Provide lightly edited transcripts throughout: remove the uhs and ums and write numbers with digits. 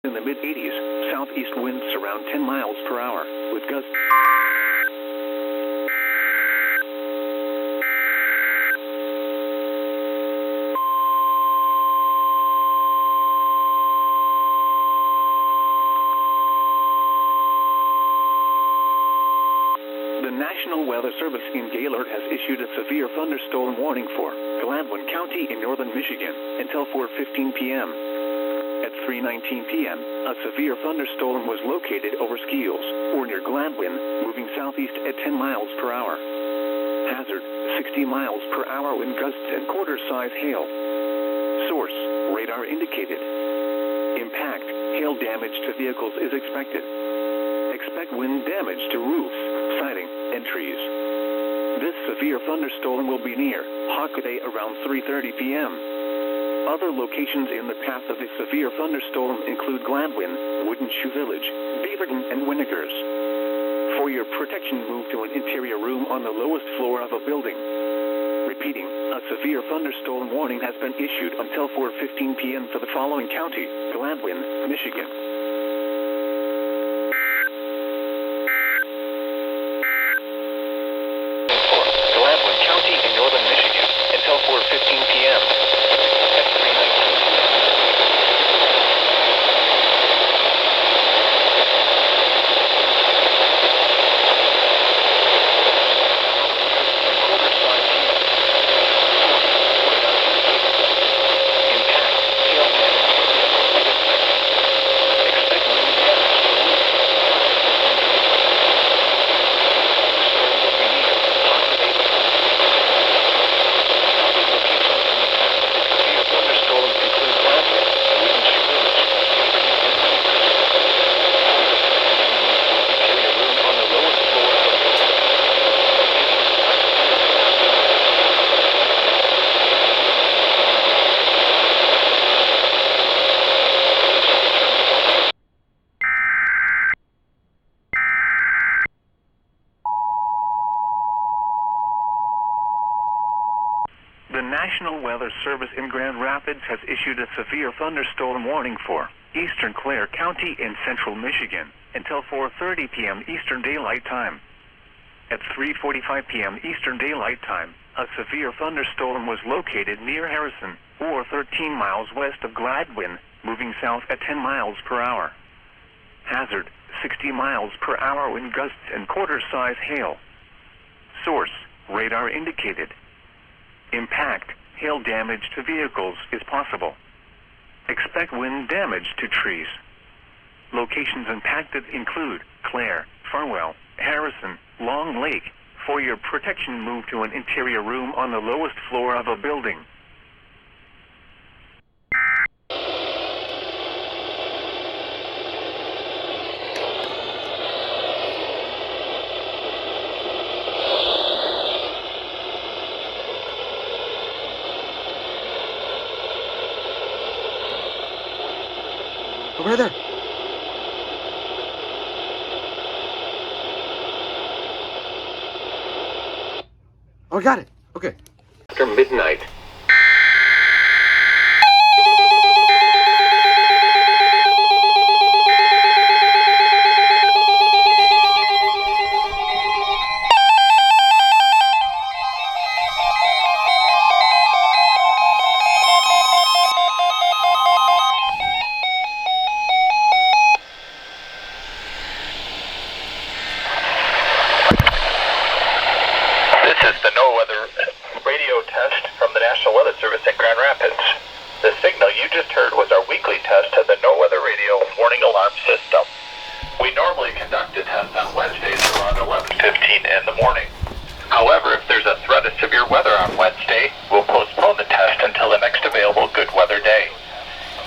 in the mid-80s. Southeast winds around 10 miles per hour with gusts. The National Weather Service in Gaylord has issued a severe thunderstorm warning for Gladwin County in northern Michigan until 4:15 p.m. At 3:19 p.m., a severe thunderstorm was located over Skeels or near Gladwin, moving southeast at 10 miles per hour. Hazard, 60 miles per hour wind gusts and quarter-size hail. Source, radar indicated. Impact, hail damage to vehicles is expected. Expect wind damage to roofs, siding, and trees. This severe thunderstorm will be near Hockaday around 3:30 p.m. Other locations in the path of the severe thunderstorm include Gladwin, Wooden Shoe Village, Beaverton, and Winnegers. For your protection, move to an interior room on the lowest floor of a building. Repeating, a severe thunderstorm warning has been issued until 4:15 p.m. for the following county: Gladwin, Michigan. Gladwin County in northern Michigan until 4:15 p.m. At 3:19. The National Weather Service in Grand Rapids has issued a severe thunderstorm warning for eastern Clare County in central Michigan until 4:30 p.m. Eastern Daylight Time. At 3:45 p.m. Eastern Daylight Time, a severe thunderstorm was located near Harrison, or 13 miles west of Gladwin, moving south at 10 miles per hour. Hazard, 60 miles per hour wind gusts and quarter-size hail. Source, radar indicated. Impact, hail damage to vehicles is possible. Expect wind damage to trees. Locations impacted include Clare, Farwell, Harrison, Long Lake. For your protection, move to an interior room on the lowest floor of a building. Over there. Oh, I got it. Okay. After midnight. This is the NOAA radio test from the National Weather Service in Grand Rapids. The signal you just heard was our weekly test of the NOAA radio warning alarm system. We normally conduct a test on Wednesdays around 11:15 in the morning. However, if there's a threat of severe weather on Wednesday, we'll postpone the test until the next available good weather day.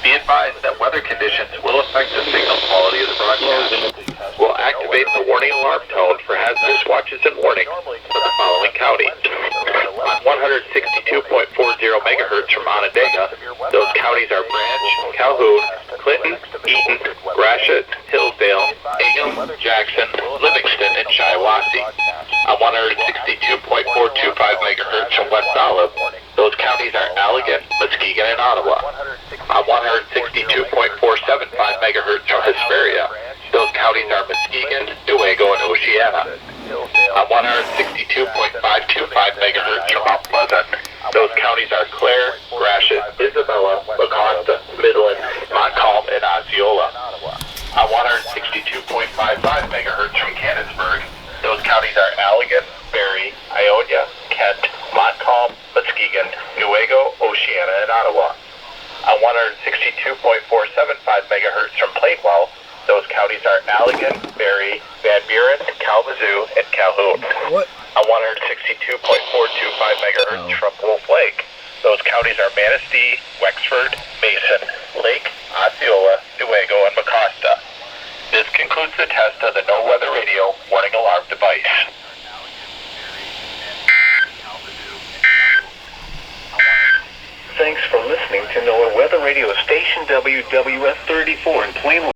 Be advised that weather conditions will affect the signal quality of the broadcast. We'll activate the warning alarm tone for hazardous watches and warnings for the following counties. On 162.40 megahertz from Onondaga, those counties are Branch, Calhoun, Clinton, Eaton, Gratiot, Hillsdale, Ingham, Jackson, Livingston, and Shiawassee. On 162.425 megahertz from West Olive, those counties are Allegan, Muskegon, Muskegon, and Ottawa. On 162.475 megahertz from Hesperia, those counties are Muskegon, Newaygo, and Oceana. On 162.525 megahertz from Mount Pleasant, those counties are Clare, Gratiot, Isabella, LaCosta, Midland, Montcalm, and Osceola. On 162.55 megahertz from Canonsburg, those counties are Allegan, Barrie, Ionia, Kent, Montcalm, Muskegon, Newaygo, Oceana, and Ottawa. On 162.475 megahertz from Plainwell, those counties are Allegan, Barrie, Van Buren, Kalamazoo, and Calhoun. What? On 162.425 megahertz from Wolf Lake, those counties are Manistee, Wexford, Mason, Lake, Osceola, Newaygo, and Mecosta. This concludes the test of the No Weather Radio warning alarm device. Thanks for listening to NOAA Weather Radio Station WWF 34 in Plainview.